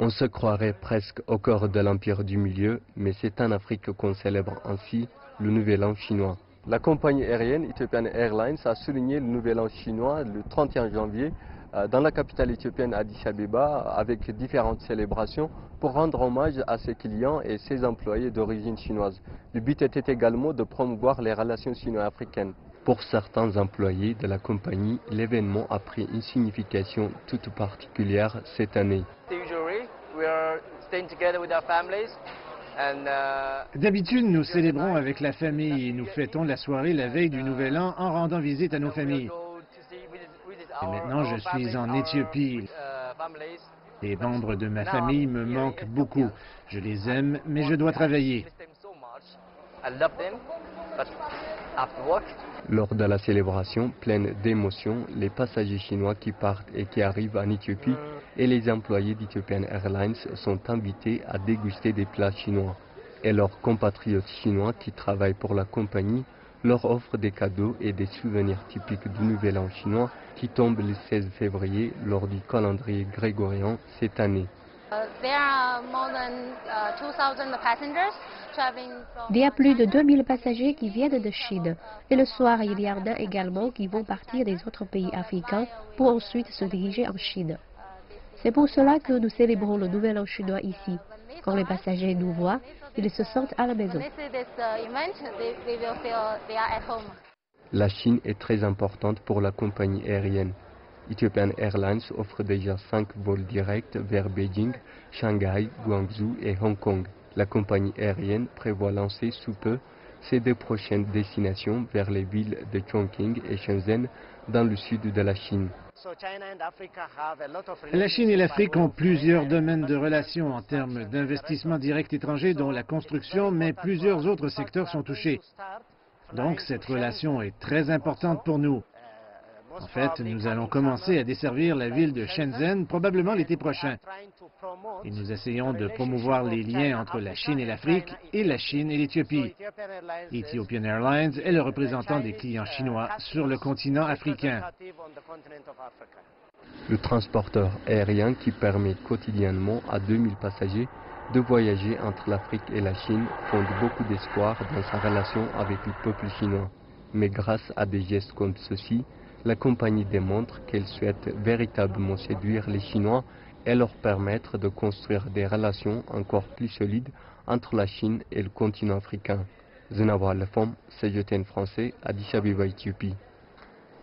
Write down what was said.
On se croirait presque au cœur de l'Empire du Milieu, mais c'est en Afrique qu'on célèbre ainsi le Nouvel An chinois. La compagnie aérienne Ethiopian Airlines a souligné le Nouvel An chinois le 31 janvier dans la capitale éthiopienne Addis Abeba avec différentes célébrations pour rendre hommage à ses clients et ses employés d'origine chinoise. Le but était également de promouvoir les relations sino-africaines. Pour certains employés de la compagnie, l'événement a pris une signification toute particulière cette année. D'habitude, nous célébrons avec la famille et nous fêtons la soirée la veille du Nouvel An en rendant visite à nos familles. Et maintenant, je suis en Éthiopie. Les membres de ma famille me manquent beaucoup. Je les aime, mais je dois travailler. Lors de la célébration pleine d'émotions, les passagers chinois qui partent et qui arrivent en Éthiopie et les employés d'Ethiopian Airlines sont invités à déguster des plats chinois. Et leurs compatriotes chinois qui travaillent pour la compagnie leur offrent des cadeaux et des souvenirs typiques du Nouvel An chinois qui tombe le 16 février lors du calendrier grégorien cette année. Il y a plus de 2000 passagers qui viennent de Chine. Et le soir, il y en a également qui vont partir des autres pays africains pour ensuite se diriger en Chine. C'est pour cela que nous célébrons le Nouvel An chinois ici. Quand les passagers nous voient, ils se sentent à la maison. La Chine est très importante pour la compagnie aérienne. Ethiopian Airlines offre déjà 5 vols directs vers Beijing, Shanghai, Guangzhou et Hong Kong. La compagnie aérienne prévoit lancer sous peu ses 2 prochaines destinations vers les villes de Chongqing et Shenzhen dans le sud de la Chine. La Chine et l'Afrique ont plusieurs domaines de relations en termes d'investissements directs étrangers, dont la construction, mais plusieurs autres secteurs sont touchés. Donc cette relation est très importante pour nous. En fait, nous allons commencer à desservir la ville de Shenzhen probablement l'été prochain. Et nous essayons de promouvoir les liens entre la Chine et l'Afrique et la Chine et l'Éthiopie. Ethiopian Airlines est le représentant des clients chinois sur le continent africain. Le transporteur aérien qui permet quotidiennement à 2000 passagers de voyager entre l'Afrique et la Chine fonde beaucoup d'espoir dans sa relation avec le peuple chinois. Mais grâce à des gestes comme ceux-ci, la compagnie démontre qu'elle souhaite véritablement séduire les Chinois et leur permettre de construire des relations encore plus solides entre la Chine et le continent africain. Zenawar Lefom, CGTN français, Addis Abeba, Éthiopie.